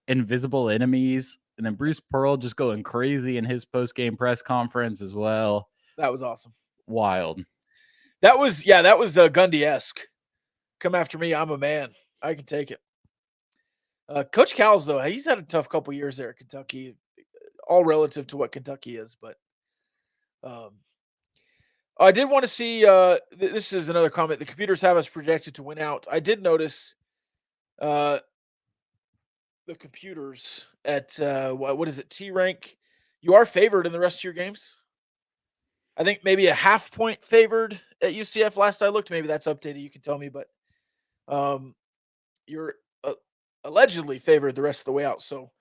invisible enemies? And then Bruce Pearl just going crazy in his post-game press conference as well. That was awesome. Wild. That was Gundy-esque. Come after me. I'm a man. I can take it. Coach Cowles, though, he's had a tough couple years there at Kentucky, all relative to what Kentucky is. But I did want to see, this is another comment. The computers have us projected to win out. I did notice the computers at, what is it, T-Rank. You are favored in the rest of your games. I think maybe a half point favored at UCF last I looked. Maybe that's updated. You can tell me, but you're allegedly favored the rest of the way out. So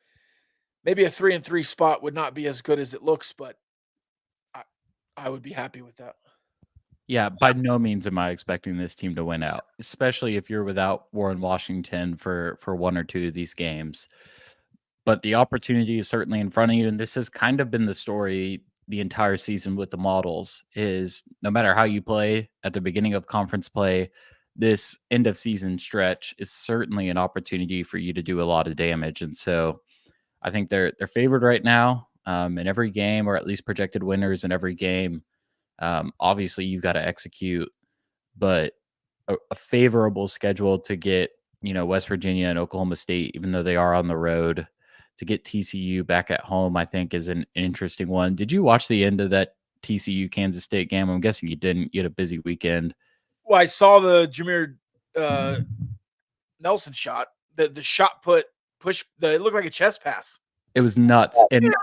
maybe a 3-3 spot would not be as good as it looks, but I would be happy with that. Yeah, by no means am I expecting this team to win out, especially if you're without Warren Washington for one or two of these games. But the opportunity is certainly in front of you, and this has kind of been the story the entire season with the models. Is no matter how you play at the beginning of conference play, this end of season stretch is certainly an opportunity for you to do a lot of damage. And so I think they're favored right now in every game, or at least projected winners in every game. Obviously, you've got to execute, but a favorable schedule to get, West Virginia and Oklahoma State, even though they are on the road, to get TCU back at home, I think is an interesting one. Did you watch the end of that TCU Kansas State game? I'm guessing you didn't. You had a busy weekend. Well, I saw the Jameer Nelson shot. The shot it looked like a chest pass. It was nuts, and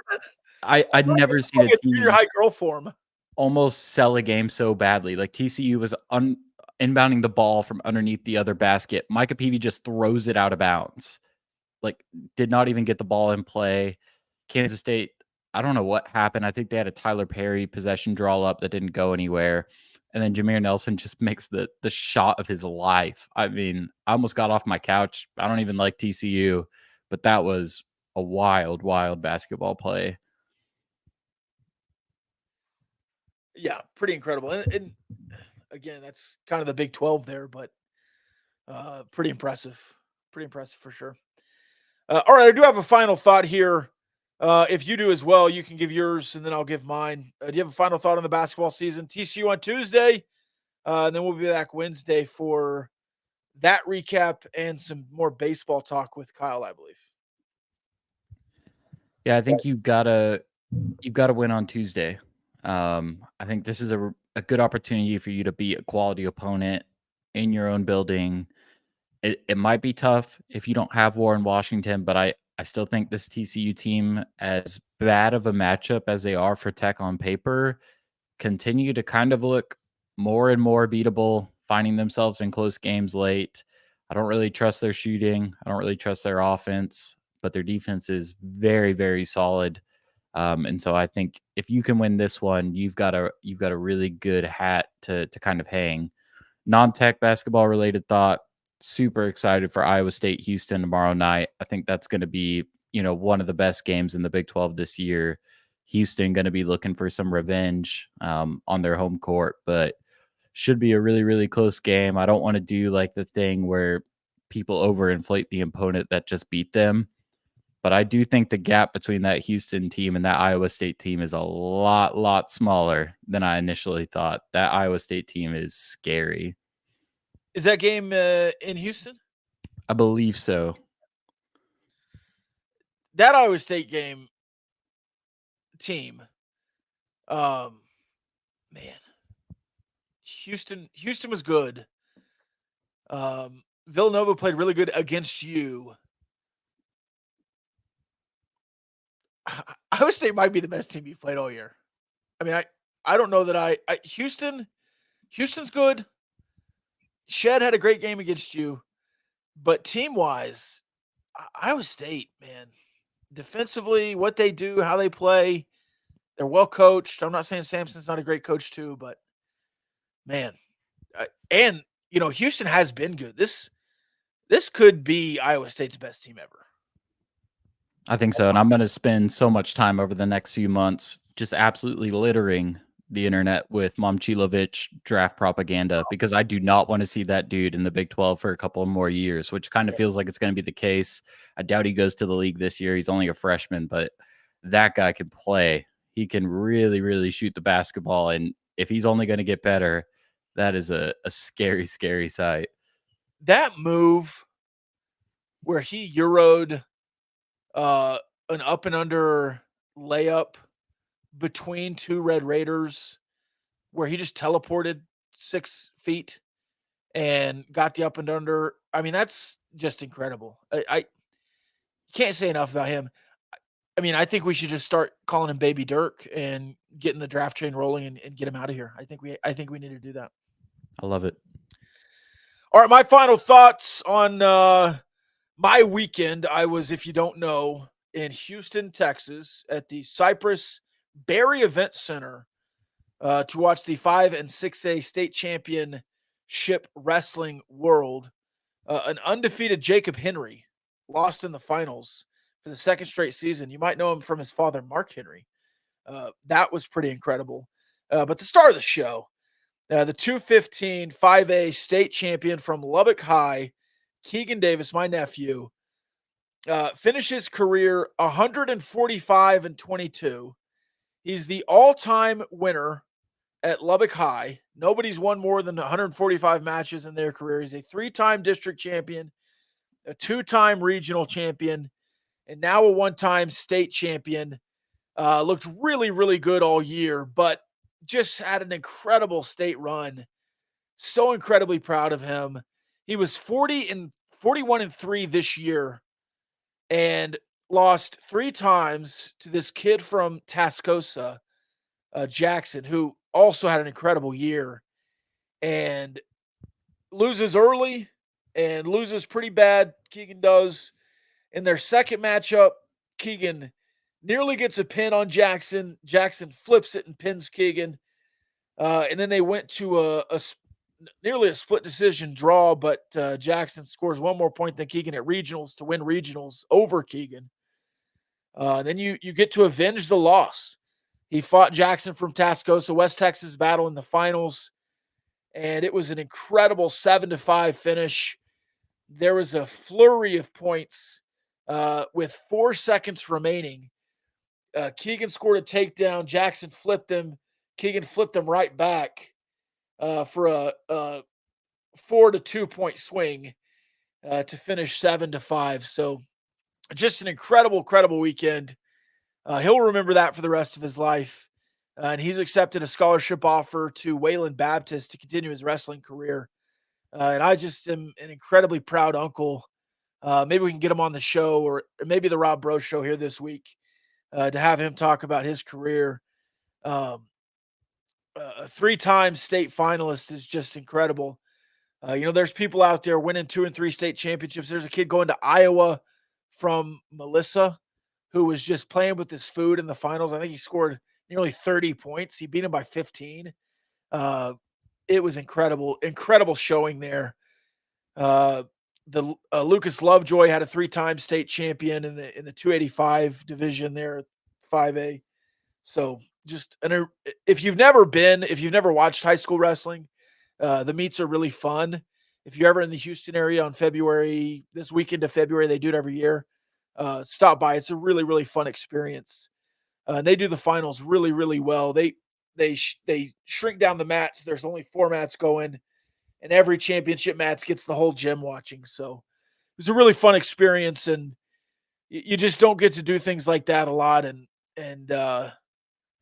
I'd never seen a Like a junior team high girl form. almost sell a game so badly. Like TCU was inbounding the ball from underneath the other basket. Micah Peavy just throws it out of bounds. Like, did not even get the ball in play. Kansas State, I don't know what happened. I think they had a Tyler Perry possession draw up that didn't go anywhere. And then Jameer Nelson just makes the shot of his life. I mean, I almost got off my couch. I don't even like TCU, but that was a wild, wild basketball play. Yeah, pretty incredible. And again, that's kind of the Big 12 there, but pretty impressive. Pretty impressive for sure. All right, I do have a final thought here. If you do as well, you can give yours, and then I'll give mine. Do you have a final thought on the basketball season? TCU on Tuesday, and then we'll be back Wednesday for that recap and some more baseball talk with Kyle, I believe. Yeah, I think you've got to win on Tuesday. I think this is a good opportunity for you to beat a quality opponent in your own building. It might be tough if you don't have Warren Washington, but I still think this TCU team, as bad of a matchup as they are for Tech on paper, continue to kind of look more and more beatable, finding themselves in close games late. I don't really trust their shooting. I don't really trust their offense, but their defense is very, very solid. And so I think if you can win this one, you've got a really good hat to kind of hang. Non-tech basketball related thought. Super excited for Iowa State Houston tomorrow night. I think that's going to be, one of the best games in the Big 12 this year. Houston going to be looking for some revenge on their home court, but should be a really, really close game. I don't want to do like the thing where people overinflate the opponent that just beat them. But I do think the gap between that Houston team and that Iowa State team is a lot smaller than I initially thought. That Iowa State team is scary. Is that game in Houston? I believe so. That Iowa State game team, man, Houston was good. Villanova played really good against you. Iowa State might be the best team you've played all year. I mean, I don't know that Houston's good. Shed had a great game against you, but team-wise, Iowa State, man, defensively, what they do, how they play, they're well coached. I'm not saying Sampson's not a great coach too, but man, and Houston has been good. This could be Iowa State's best team ever. I think so. And I'm going to spend so much time over the next few months just absolutely littering the internet with Momchilovich draft propaganda, because I do not want to see that dude in the Big 12 for a couple more years, which kind of feels like it's going to be the case. I doubt he goes to the league this year. He's only a freshman, but that guy can play. He can really, really shoot the basketball. And if he's only going to get better, that is a scary, scary sight. That move where he Euro'd an up and under layup between two Red Raiders, where he just teleported 6 feet and got the up and under. I mean, that's just incredible. I can't say enough about him. I mean, I think we should just start calling him Baby Dirk and getting the draft train rolling and get him out of here. I think we need to do that. I love it. All right, my final thoughts on my weekend. I was, if you don't know, in Houston, Texas, at the Cypress Berry Event Center to watch the 5 and 6A state championship wrestling world. An undefeated Jacob Henry lost in the finals for the second straight season. You might know him from his father, Mark Henry. That was pretty incredible. But the star of the show, the 215 5A state champion from Lubbock High, Keegan Davis, my nephew, finishes career 145-22. He's the all-time winner at Lubbock High. Nobody's won more than 145 matches in their career. He's a 3-time district champion, a 2-time regional champion, and now a 1-time state champion. Looked really, really good all year, but just had an incredible state run. So incredibly proud of him. He was 41-3 this year and lost 3 times to this kid from Tascosa, Jackson, who also had an incredible year and loses early and loses pretty bad. Keegan does. In their second matchup, Keegan nearly gets a pin on Jackson. Jackson flips it and pins Keegan. And then they went to nearly a split decision draw, but Jackson scores 1 more point than Keegan at regionals to win regionals over Keegan. Then you get to avenge the loss. He fought Jackson from Tascosa, West Texas battle in the finals, and it was an incredible 7-5 finish. There was a flurry of points with 4 seconds remaining. Keegan scored a takedown. Jackson flipped him. Keegan flipped him right back for a 4-2 point swing to finish 7-5. So just an incredible weekend. He'll remember that for the rest of his life. And he's accepted a scholarship offer to Wayland Baptist to continue his wrestling career. And I just am an incredibly proud uncle. Maybe we can get him on the show or maybe the Rob Bro show here this week to have him talk about his career. A 3-time state finalist is just incredible. There's people out there winning 2 and 3 state championships. There's a kid going to Iowa from Melissa who was just playing with his food in the finals. I think he scored nearly 30 points. He beat him by 15. It was incredible showing there. Lucas Lovejoy had a 3-time state champion in the 285 division there, 5A. So if you've never watched high school wrestling, the meets are really fun. If you're ever in the Houston area on this weekend of February, they do it every year. Stop by. It's a really fun experience. They do the finals really well. They shrink down the mats. There's only 4 mats going, and every championship match gets the whole gym watching. So it was a really fun experience, and you just don't get to do things like that a lot. And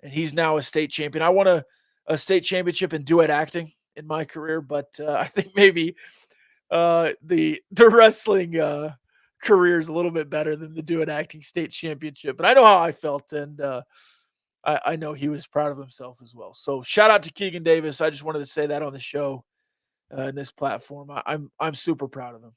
he's now a state champion. I won a state championship in duet acting in my career, but I think maybe the wrestling career is a little bit better than the duet acting state championship. But I know how I felt, and I know he was proud of himself as well. So shout out to Keegan Davis. I just wanted to say that on the show, in this platform. I'm super proud of him.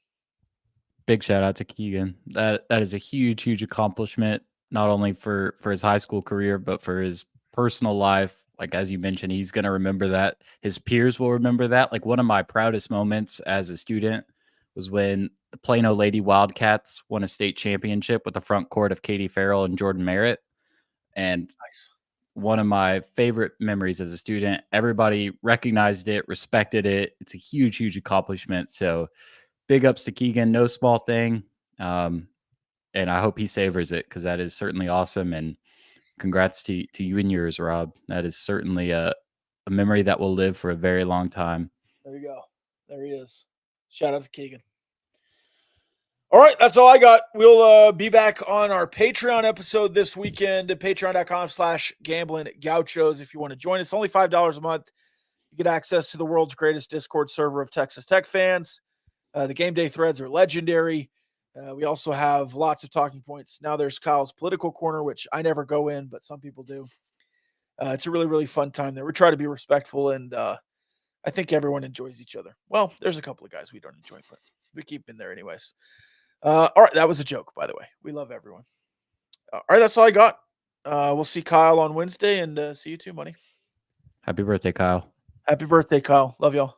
Big shout out to Keegan. That is a huge accomplishment, not only for his high school career, but for his personal life. Like, as you mentioned, he's going to remember that. His peers will remember that. Like, one of my proudest moments as a student was when the Plano Lady Wildcats won a state championship with the front court of Katie Farrell and Jordan Merritt. And Nice. One of my favorite memories as a student. Everybody recognized it, respected it. It's a huge accomplishment. So big ups to Keegan. No small thing. And I hope he savors it, because that is certainly awesome. And congrats to you and yours, Rob. That is certainly a memory that will live for a very long time. There you go. There he is. Shout out to Keegan. All right, that's all I got. We'll be back on our Patreon episode this weekend at patreon.com/Gamblin Gauchos. If you want to join us, only $5 a month. You get access to the world's greatest Discord server of Texas Tech fans. The game day threads are legendary. We also have lots of talking points. Now there's Kyle's political corner, which I never go in, but some people do. It's a really fun time there. We try to be respectful, and I think everyone enjoys each other. Well, there's a couple of guys we don't enjoy, but we keep in there anyways. All right, that was a joke, by the way. We love everyone. All right, that's all I got. We'll see Kyle on Wednesday, and see you too, Money. Happy birthday, Kyle. Happy birthday, Kyle. Love y'all.